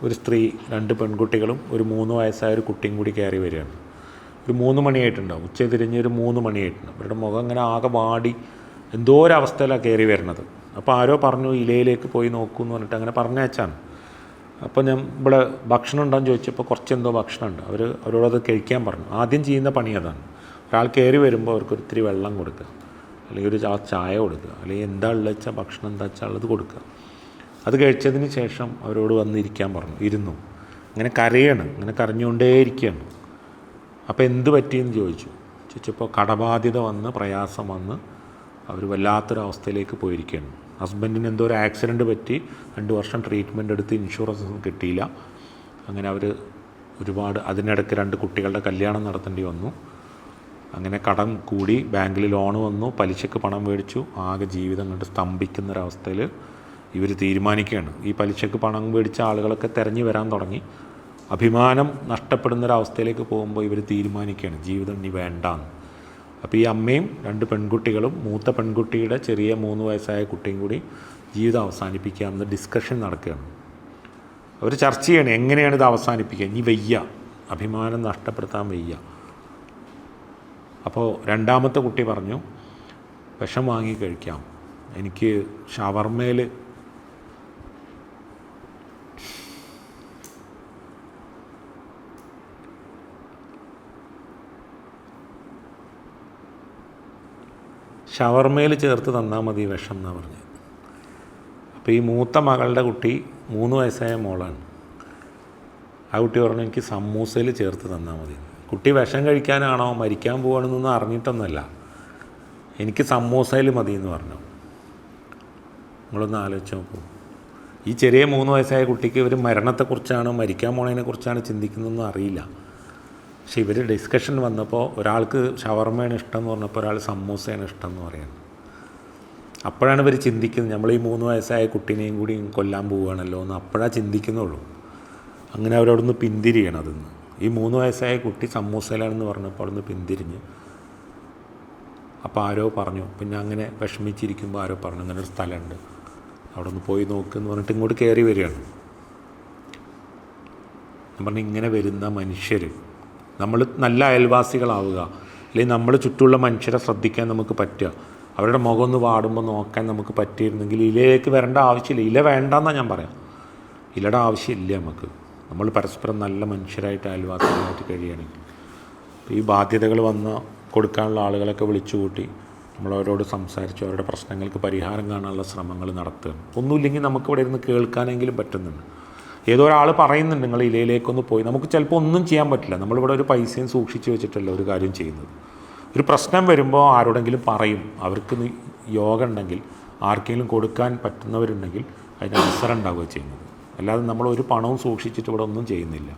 ഒരു സ്ത്രീ 2 പെൺകുട്ടികളും ഒരു 3 വയസ്സായ ഒരു കുട്ടിയും കൂടി കയറി വരികയാണ്. ഒരു 3 മണിയായിട്ടുണ്ടാവും, ഉച്ച തിരിഞ്ഞ് ഒരു 3 മണിയായിട്ടുണ്ടാവും. അവരുടെ മുഖം ഇങ്ങനെ ആകെ വാടി എന്തോ ഒരവസ്ഥയിലാണ് കയറി വരുന്നത്. അപ്പോൾ ആരോ പറഞ്ഞു ഇലയിലേക്ക് പോയി നോക്കൂ എന്ന് പറഞ്ഞിട്ട് അങ്ങനെ പറഞ്ഞയച്ചാണ്. അപ്പോൾ ഞാൻ ഇവിടെ ഭക്ഷണം ഉണ്ടോയെന്ന് ചോദിച്ചപ്പോൾ കുറച്ചെന്തോ ഭക്ഷണമുണ്ട്. അവരോടത് കഴിക്കാൻ പറഞ്ഞു. ആദ്യം ചെയ്യുന്ന പണി അതാണ്. ഒരാൾ കയറി വരുമ്പോൾ അവർക്ക് ഒത്തിരി വെള്ളം കൊടുക്കുക, അല്ലെങ്കിൽ ഒരു ചായ കൊടുക്കുക, അല്ലെങ്കിൽ എന്താ ഉള്ളത് വെച്ചാൽ ഭക്ഷണം എന്താ വെച്ചാൽ ഉള്ളത് കൊടുക്കുക. അത് കഴിച്ചതിന് ശേഷം അവരോട് വന്നിരിക്കാൻ പറഞ്ഞു. ഇരുന്നു. അങ്ങനെ കരയാണ്, അങ്ങനെ കരഞ്ഞുകൊണ്ടേയിരിക്കുകയാണ്. അപ്പോൾ എന്ത് പറ്റിയെന്ന് ചോദിച്ചപ്പോൾ കടബാധ്യത വന്ന് പ്രയാസം വന്ന് അവർ വല്ലാത്തൊരവസ്ഥയിലേക്ക് പോയിരിക്കുകയാണ്. ഹസ്ബൻഡിന് എന്തോ ഒരു ആക്സിഡൻറ്റ് പറ്റി 2 വർഷം ട്രീറ്റ്മെൻറ്റ് എടുത്ത് ഇൻഷുറൻസ് ഒന്നും കിട്ടിയില്ല. അങ്ങനെ അവർ ഒരുപാട് അതിനിടയ്ക്ക് 2 കുട്ടികളുടെ കല്യാണം നടത്തേണ്ടി വന്നു. അങ്ങനെ കടം കൂടി, ബാങ്കിൽ ലോണ് വന്നു, പലിശക്ക് പണം മേടിച്ചു. ആകെ ജീവിതം കണ്ട് സ്തംഭിക്കുന്നൊരവസ്ഥയിൽ ഇവർ തീരുമാനിക്കുകയാണ്. ഈ പലിശക്ക് പണം മേടിച്ച ആളുകളൊക്കെ തിരഞ്ഞു വരാൻ തുടങ്ങി. അഭിമാനം നഷ്ടപ്പെടുന്നൊരവസ്ഥയിലേക്ക് പോകുമ്പോൾ ഇവർ തീരുമാനിക്കുകയാണ് ജീവിതം ഇനി വേണ്ടാന്ന്. അപ്പോൾ ഈ അമ്മയും 2 പെൺകുട്ടികളും മൂത്ത പെൺകുട്ടിയുടെ ചെറിയ 3 വയസ്സായ കുട്ടിയും കൂടി ജീവിതം അവസാനിപ്പിക്കാമെന്ന് ഡിസ്കഷൻ നടക്കുകയാണ്. അവർ ചർച്ച ചെയ്യണം എങ്ങനെയാണ് ഇത് അവസാനിപ്പിക്കുക. ഇനി വയ്യ, അഭിമാനം നഷ്ടപ്പെടുത്താൻ വയ്യ. അപ്പോൾ രണ്ടാമത്തെ കുട്ടി പറഞ്ഞു, വിഷം വാങ്ങി കഴിക്കാം, എനിക്ക് ഷവർമയിൽ ചേർത്ത് തന്നാൽ മതി വിഷം എന്നാണ് പറഞ്ഞത്. അപ്പോൾ ഈ മൂത്ത മകളുടെ കുട്ടി 3 വയസ്സായ മോളാണ്. ആ കുട്ടി പറഞ്ഞു എനിക്ക് സമൂസയിൽ ചേർത്ത് തന്നാൽ മതി. കുട്ടി വിഷം കഴിക്കാനാണോ മരിക്കാൻ പോകണമെന്നൊന്നും അറിഞ്ഞിട്ടൊന്നുമല്ല, എനിക്ക് സമൂസയിൽ മതി എന്ന് പറഞ്ഞു. നിങ്ങളൊന്ന് ആലോചിച്ച് നോക്കൂ. ഈ ചെറിയ 3 വയസ്സായ കുട്ടിക്ക് ഇവർ മരണത്തെക്കുറിച്ചാണോ മരിക്കാൻ പോണതിനെക്കുറിച്ചാണ് ചിന്തിക്കുന്നതെന്നും അറിയില്ല. പക്ഷേ ഇവർ ഡിസ്കഷൻ വന്നപ്പോൾ ഒരാൾക്ക് ഷവർമയാണ് ഇഷ്ടം എന്ന് പറഞ്ഞപ്പോൾ ഒരാൾ സമൂസയാണ് ഇഷ്ടം എന്ന് പറയുന്നത്. അപ്പോഴാണ് ഇവർ ചിന്തിക്കുന്നത് നമ്മൾ ഈ 3 വയസ്സായ കുട്ടീനെയും കൂടി കൊല്ലാൻ പോവുകയാണല്ലോ എന്ന് അപ്പോഴാണ് ചിന്തിക്കുന്നുള്ളൂ. അങ്ങനെ അവരവിടുന്ന് പിന്തിരിയണം. അതിന്ന് ഈ 3 വയസ്സായ കുട്ടി സമൂസയിലാണെന്ന് പറഞ്ഞപ്പോൾ അവിടുന്ന് പിന്തിരിഞ്ഞ്. അപ്പോൾ ആരോ പറഞ്ഞു, പിന്നെ അങ്ങനെ വിഷമിച്ചിരിക്കുമ്പോൾ ആരോ പറഞ്ഞു അങ്ങനെ ഒരു സ്ഥലമുണ്ട്, അവിടെ ഒന്ന് പോയി നോക്കുമെന്ന് പറഞ്ഞിട്ട് ഇങ്ങോട്ട് കയറി വരികയാണ്. ഞാൻ പറഞ്ഞു ഇങ്ങനെ വരുന്ന മനുഷ്യർ നമ്മൾ നല്ല അയൽവാസികളാവുക, അല്ലെങ്കിൽ നമ്മൾ ചുറ്റുമുള്ള മനുഷ്യരെ ശ്രദ്ധിക്കാൻ നമുക്ക് പറ്റുക, അവരുടെ മുഖം ഒന്ന് വാടുമ്പോൾ നോക്കാൻ നമുക്ക് പറ്റിയിരുന്നെങ്കിൽ ഇലയിലേക്ക് വരേണ്ട ആവശ്യമില്ല. ഇല വേണ്ടെന്നാണ് ഞാൻ പറയാം. ഇലയുടെ ആവശ്യമില്ല നമുക്ക്. നമ്മൾ പരസ്പരം നല്ല മനുഷ്യരായിട്ട് അയൽവാസികളായിട്ട് കഴിയുകയാണെങ്കിൽ ഈ ബാധ്യതകൾ വന്ന് കൊടുക്കാനുള്ള ആളുകളൊക്കെ വിളിച്ചു കൂട്ടി നമ്മളവരോട് സംസാരിച്ച് അവരുടെ പ്രശ്നങ്ങൾക്ക് പരിഹാരം കാണാനുള്ള ശ്രമങ്ങൾ നടത്തുകയാണ്. ഒന്നുമില്ലെങ്കിൽ നമുക്കിവിടെ ഇരുന്ന് കേൾക്കാനെങ്കിലും പറ്റുന്നുണ്ട്. ഏതോ ഒരാൾ പറയുന്നുണ്ട് നിങ്ങൾ ഇലയിലേക്കൊന്ന് പോയി. നമുക്ക് ചിലപ്പോൾ ഒന്നും ചെയ്യാൻ പറ്റില്ല. നമ്മളിവിടെ ഒരു പൈസയും സൂക്ഷിച്ച് വെച്ചിട്ടല്ല ഒരു കാര്യം ചെയ്യുന്നത്. ഒരു പ്രശ്നം വരുമ്പോൾ ആരോടെങ്കിലും പറയും. അവർക്ക് യോഗ ഉണ്ടെങ്കിൽ ആർക്കെങ്കിലും കൊടുക്കാൻ പറ്റുന്നവരുണ്ടെങ്കിൽ അതിന് അവസരം ഉണ്ടാവുക ചെയ്യുന്നത്. അല്ലാതെ നമ്മൾ ഒരു പണവും സൂക്ഷിച്ചിട്ട് ഇവിടെ ഒന്നും ചെയ്യുന്നില്ല.